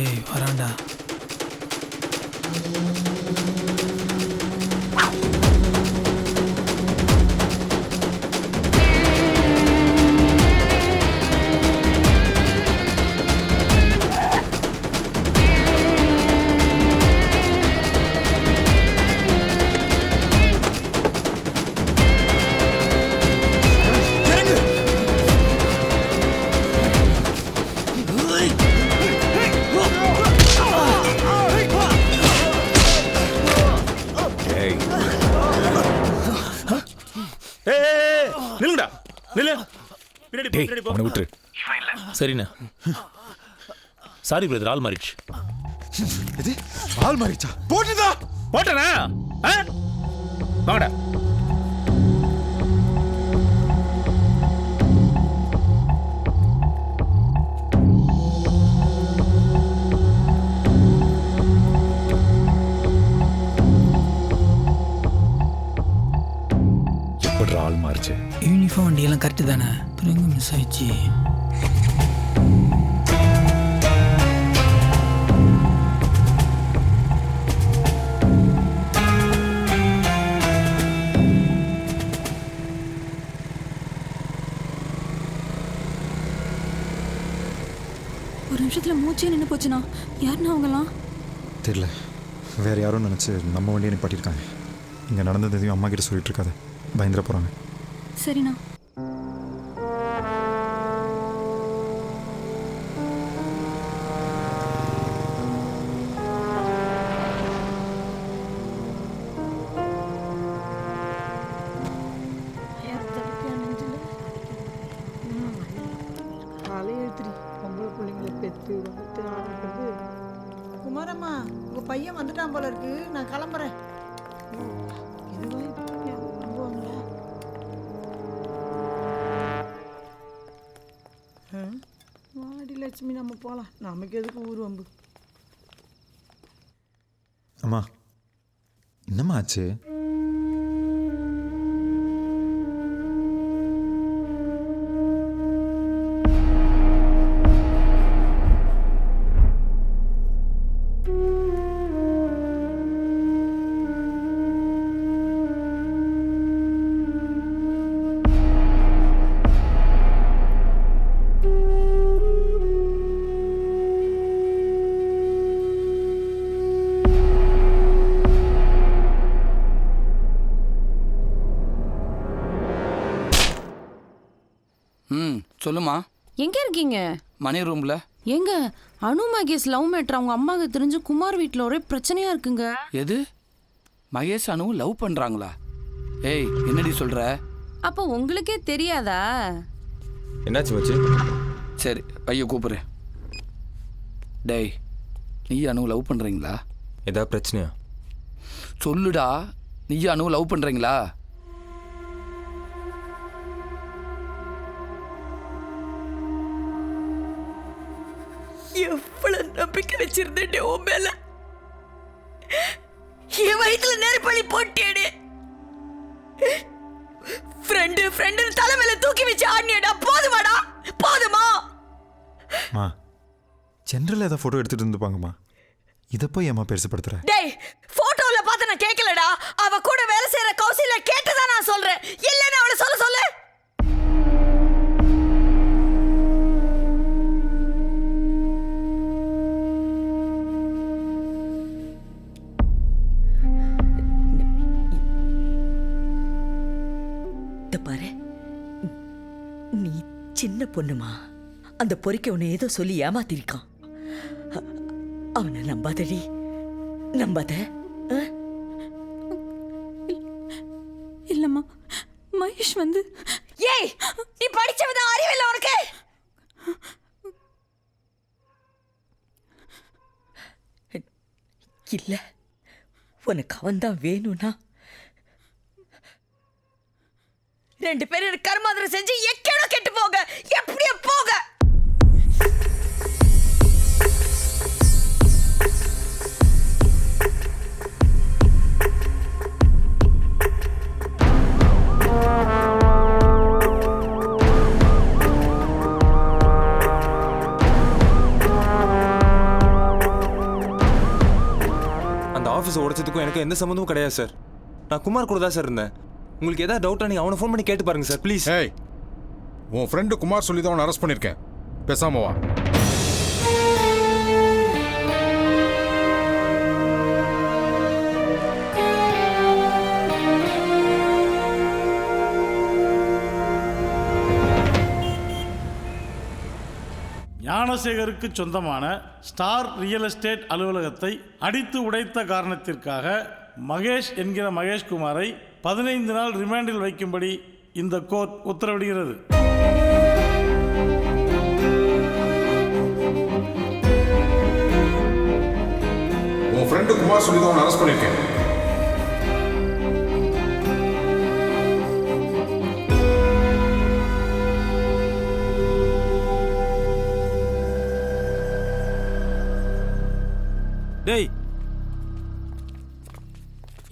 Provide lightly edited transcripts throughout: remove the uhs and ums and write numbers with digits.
ஏய் வரான்டா. நில்லுடா நில்லு. டேய் அவனை விட்டுரு. சரிண்ணா. சாரி பிரதர், ஆள் மாறிடுச்சு. இது ஆள் மாறிச்சா? போட்டுதா போட்டனா? வாங்கடா. எப்படிடா ஆள் மாறிச்சு? யூனிஃபார்ம் வண்டியெல்லாம் கரெக்டு தானே? அப்புறம் எங்கே மிஸ் ஆயிடுச்சு? ஒரு நிமிஷத்துல மூச்சே நின்று போச்சுண்ணா. யாருன்னா அவங்கலாம்? தெரியல, வேற யாரும் நினச்சி நம்ம வண்டியை நிப்பாட்டியிருக்காங்க. இங்கே நடந்ததையும் அம்மா கிட்ட சொல்லிட்டு இருக்காது, பயந்துட போகிறாங்க. சரிண்ணா. குமாரம்மா, உங்க பையன் வந்துட்டான் போல இருக்கு. நான் கிளம்புறேன். வாடி லட்சுமி, நம்ம போலாம். நமக்கு எதுக்கு ஊர் வம்பு? அம்மா என்னம்மா ஆச்சு? சொல்லுமா. எங்க இருக்கீங்க? மணி ரூம்ல. எங்க அனு மகேஷ் லவ் மேட்டர் அவங்க அம்மாவுக்கு தெரிஞ்சு குமார் வீட்டில் ஒரே பிரச்சனையா இருக்குங்க. எது? மகேஷ் அனுவும் லவ் பண்றாங்களா? ஏய் என்னடி சொல்ற? அப்போ உங்களுக்கே தெரியாதா? என்னாச்சு மச்சி? சரி பைய கூப்பிடு. டேய், நீ அனு லவ் பண்றீங்களா? ஏதாவது பிரச்சனையா? சொல்லுடா, நீ அனு லவ் பண்றீங்களா? எவ்வளவு நம்பிக்கை வச்சிருந்தேன் உன் மேல. என் வயிற்றுல நெருப்பள்ளி போட்டியடே. ஃப்ரெண்டு தலைமையில தூக்கி வச்சு ஆடினியடா. போதுமாடா, போதுமா? மா ஜென்ரல் ஏதாவது ஃபோட்டோ எடுத்துகிட்டு இருந்துப்பாங்கம்மா, இதை போய் ஏம்மா பெருசுப்படுத்துற? டேய், போட்டோல பார்த்து நான் கேட்கலடா. அவ கூட வேலை செய்யற கௌசில கேட்டுதான் நான் சொல்றேன். இல்லன்னு அவளை சொல்ல சொல்லு. பாரு, நீ சின்ன பொண்ணுமா. அந்த பொறிக்க உன்னை ஏதோ சொல்லி ஏமாத்திருக்கான். அவனை நம்பாதடி, நம்பாத. இல்லம்மா, மகேஷ் வந்து. ஏய், நீ படிச்சவதான், அறிவில்லை உனக்கு? இல்ல, உனக்கு அவன்தான் வேணும்னா ரெண்டு பேரும் கர்மாந்திரம் செஞ்சு எக்கேடோ கெட்டு போக. எப்படியே போக. இதுக்கும் எனக்கு எந்த சம்மந்தமும் கிடையாது சார். நான் குமார் கூட தான் சார் இருந்தேன். உங்களுக்கு ஏதாவது டவுட்டா நீங்கள் அவனை ஃபோன் பண்ணி கேட்டு பாருங்க சார் ப்ளீஸ். ஏய், உன் ஃப்ரெண்டு குமார் சொல்லி தான் அவனை அரெஸ்ட் பண்ணியிருக்கேன். பேசாம வா. ஞானசேகருக்கு சொந்தமான ஸ்டார் ரியல் எஸ்டேட் அலுவலகத்தை அடித்து உடைத்த காரணத்திற்காக மகேஷ் என்கிற மகேஷ்குமாரை 15 நாள் ரிமாண்டில் வைக்கும்படி இந்த கோர்ட் உத்தரவிடுகிறது. உன் ஃப்ரெண்டு குமார் சொல்லி தான் அவனை அரெஸ்ட் பண்ணியிருக்கேன். டேய்,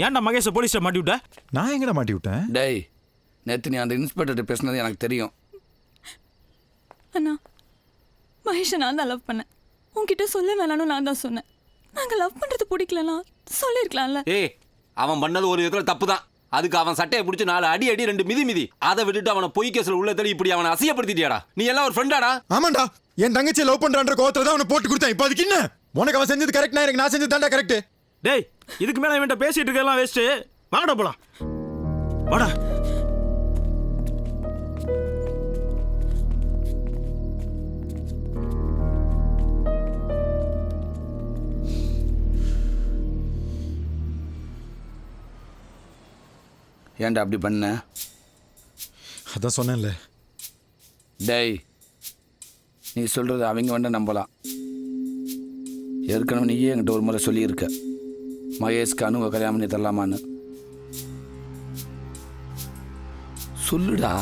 ஏன்டா மகேஷை போலீஸ்ல மாட்டி விட்ட? நான் எங்கடா மாட்டி விட்டேன்? டேய், நேற்று நீ அந்த இன்ஸ்பெக்டர்கிட்ட பேசினது எனக்கு தெரியும். அண்ணா, மகேஷை நான் தான் லவ் பண்ணேன். உன்கிட்ட சொல்ல வேணாலும் நான் தான் சொன்னேன். நாங்கள் லவ் பண்ணுறது பிடிக்கலனா சொல்லியிருக்கலாம்ல. ஏய், அவன் பண்ணது ஒரு விதத்தில் தப்பு தான். அதுக்கு அவன் சட்டையை பிடிச்சி 4 அடி 2 மிதி அதை விட்டுட்டு அவனை பொய் கேஸில் உள்ள தள்ளி இப்படி அவனை அசியப்படுத்திட்டியாடா. நீ எல்லாம் ஒரு ஃப்ரெண்டாடா? ஆமாண்டா, என் தங்கச்சியை லவ் பண்றான்ற கோவத்துல தான் அவனை போட்டு கொடுத்தேன். இப்போ அதுக்கு என்ன? உனக்கு அவன் செஞ்சது கரெக்ட், எனக்கு நான் செஞ்சது தான்டா கரெக்ட். டேய், இதுக்கு மேல இவன்ட்ட பேசிட்டு இருக்கலாம் வேஸ்ட். வாடா போலாம். வாடா. ஏன்டா அப்படி பண்ண? அதான் சொன்னேன்ல. டேய், நீ சொல்கிறது அவங்க வேண்டாம் நம்பலாம். ஏற்கனவே நீயே என்கிட்ட ஒரு முறை சொல்லியிருக்க, மகேஷ்க்கு அனுவை கல்யாணம் பண்ணி தரலாமான்னு. சொல்லுடா.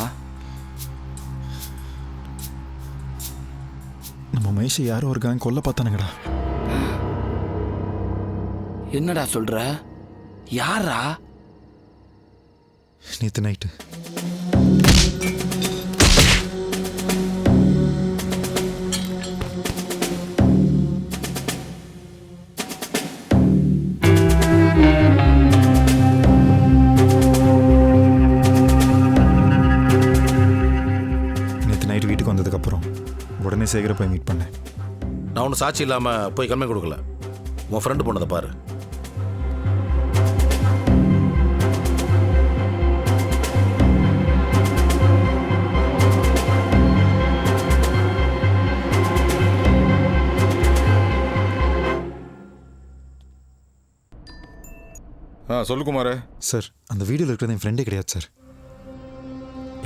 நம்ம மகேஷை யாரோ ஒரு gang கொல்ல பார்த்தானுங்கடா. என்னடா சொல்ற? யாரா? நேற்று நைட்டு. வீட்டுக்கு வந்ததுக்கப்புறம் உடனே சேகரை போய் மீட் பண்ணேன். நான் ஒன்றும் சாட்சி இல்லாமல் போய் கம்மை கொடுக்கல. உன் ஃப்ரெண்டு போனதை பாரு. சொல்லு குமார். சார், அந்த வீடியோவில் இருக்கிறது என் ஃப்ரெண்டே கிடையாது சார்.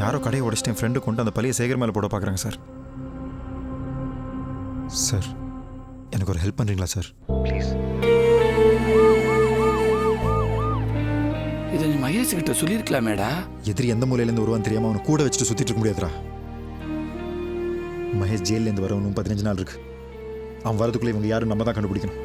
யாரோ கடையை உடைச்சிட்டு என் ஃப்ரெண்டு கொண்டு அந்த பழைய சேகர் மேலே போட பார்க்குறாங்க சார். சார், எனக்கு ஒரு ஹெல்ப் பண்ணுறீங்களா சார்? ப்ளீஸ். இதை நீ மகேஷ் கிட்ட சொல்லியிருக்கலாமேடா. எதிரி எந்த மூலையிலேருந்து வருவான்னு தெரியாமல் அவனை கூட வச்சுட்டு சுற்றிட்டு இருக்க முடியாதுடா. மகேஷ் ஜெயிலேருந்து வரவனும் 15 நாள் இருக்கு. அவன் வரதுக்குள்ளே இவங்க யாரும் நம்ம தான் கண்டுபிடிக்கணும்.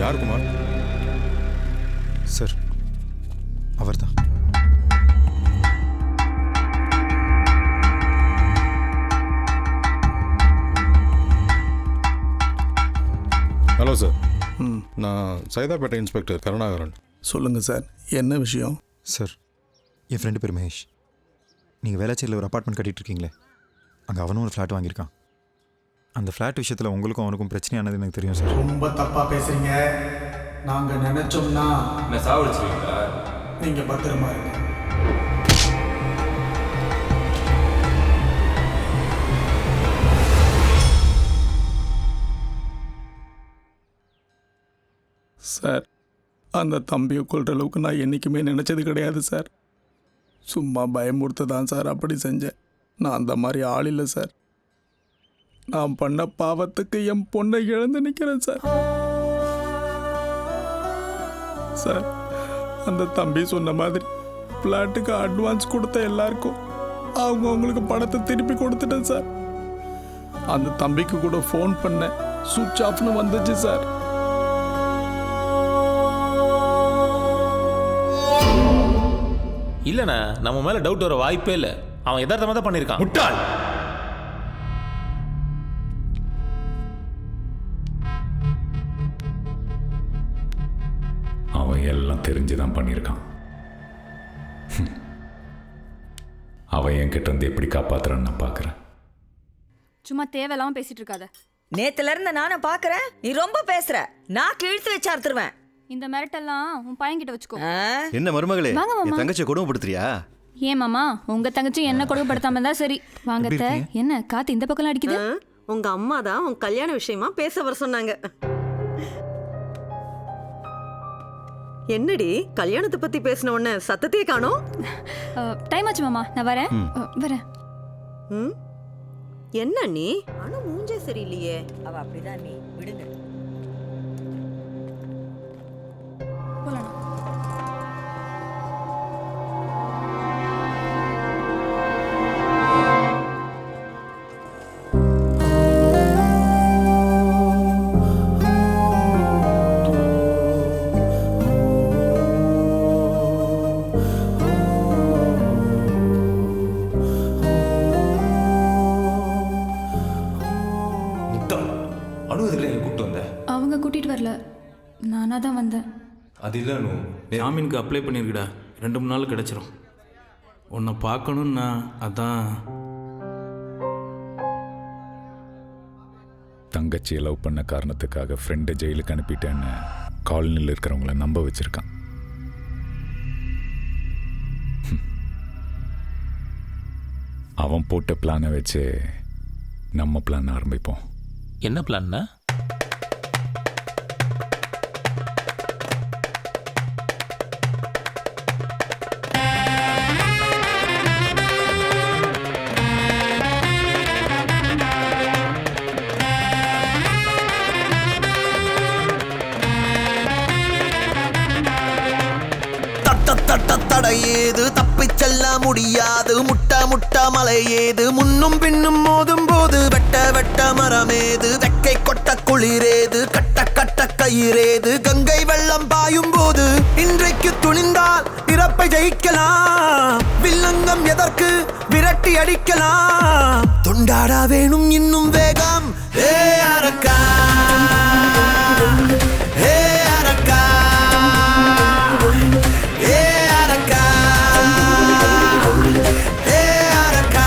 யார் குமார்? சார், அவர் தான். Hello sir. நான் சைதாப்பேட்டை இன்ஸ்பெக்டர் கருணாகரன். சொல்லுங்கள் சார், என்ன விஷயம்? சார், என் ஃப்ரெண்டு பேர் மகேஷ். நீங்கள் வேளாச்சேரியில் ஒரு அப்பார்ட்மெண்ட் கட்டிகிட்டு இருக்கீங்களே, அங்கே அவனும் ஒரு ஃப்ளாட் வாங்கியிருக்கான். அந்த ஃப்ளாட் விஷயத்தில் உங்களுக்கும் அவனுக்கும் பிரச்சனையானது எனக்கு தெரியும் சார். ரொம்ப தப்பாக பேசுகிறீங்க. நாங்கள் நினச்சோம்னா என்ன சாவடிச்சிருக்கீங்களா? நீங்கள் பத்திரமா இருங்க. சார், அந்த தம்பியை கொள்கிற அளவுக்கு நான் என்றைக்குமே நினச்சது கிடையாது சார். சும்மா பயமுறுத்த தான் சார் அப்படி செஞ்சேன். நான் அந்த மாதிரி ஆள் இல்லை சார். நான் பண்ண பாவத்துக்கு என் பொண்ணை இழந்து நிற்கிறேன் சார். சார் அந்த தம்பி சொன்ன மாதிரி பிளாட்டுக்கு அட்வான்ஸ் கொடுத்த எல்லாருக்கும் அவங்களுக்கு பணத்தை திருப்பி கொடுத்துட்டேன் சார். அந்த தம்பிக்கு கூட ஃபோன் பண்ணேன், சுவிட்ச் ஆஃப்னு வந்துச்சு சார். இல்லைண்ணா, நம்ம மேலே டவுட் வர வாய்ப்பே இல்லை. அவன் யதார்த்தமாக தான் பண்ணியிருக்கான். முட்டாள். அவன் எல்லாம் தெரிஞ்சுதான் பண்ணியிருக்கான். அவன் என்கிட்ட இருந்து எப்படி காப்பாத்துறான்னு நான் பார்க்குறேன். சும்மா தேவையில்லாம பேசிட்டு இருக்காத. நேத்துல இருந்து நானும் பாக்குறேன், நீ ரொம்ப பேசுற. நான் கிழித்து வச்சு அறுத்துருவேன். இந்த மிரட்டெல்லாம் உன் பையன் கிட்ட வச்சுக்கோ. என்ன மருமகளே, வாங்க மாமா. என் தங்கச்சியை கொடுமைப்படுத்துறியா? ஏன் மாமா, உங்க தங்கச்சி என்ன கொடுமைப்படுத்தாம இருந்தா சரி. வாங்கத்த. என்ன காத்து இந்த பக்கம் அடிக்குது? உங்க அம்மா தான் உன் கல்யாண விஷயமா பேச வர சொன்னாங்க. என்னடி கல்யாணத்தை பத்தி பேசின உடனே சத்தத்தையே காணோம்? டைம் ஆச்சு மாமா, நான் வரேன். வரேன். என்ன நீ அனு மூஞ்சே சரியில்லையே. அவ அப்படிதான், நீ விடுங்க. போலாம். அவங்க கூட்டிட்டு வரல, நானா தான் வந்தேன். அது இல்லை அனு, ஜாமீனுக்கு அப்ளை பண்ணியிருக்கடா, 2-3 நாள் கிடச்சிரும். உன்னை பார்க்கணுன்னா அதான். தங்கச்சியை லவ் பண்ண காரணத்துக்காக ஃப்ரெண்டை ஜெயிலுக்கு அனுப்பிட்டேன்னு காலனியில் இருக்கிறவங்கள நம்ப வச்சிருக்கான். அவன் போட்ட பிளானை வச்சு நம்ம பிளான் ஆரம்பிப்போம். என்ன பிளான்னா? தடையேது தப்பிச் செல்ல முடியாது, முட்டா முட்டா மலையேது முன்னும் பின்னும் மோதும் போது, வெட்ட வெட்ட மரமேது வெக்கை கொட்ட குளிரேது, கட்ட கட்ட கயிறேது கங்கை வெள்ளம் பாயும் போது, இன்றைக்கு துணிந்தால் இறப்பை ஜெயிக்கலாம், வில்லங்கம் எதற்கு விரட்டி அடிக்கலாம், துண்டாட வேணும் இன்னும் வேகம். ஏ அரக்கா, ஏ அரக்கா, ஏ அரக்கா, ஏ அரக்கா.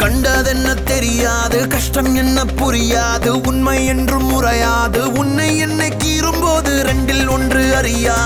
கண்டதென்ன தெரியாது, கஷ்டம் என்ன புரியாது, உண்மை என்றும் முறையாது, உன்னை என்னை கீறும்போது 2ல் 1 அறியா.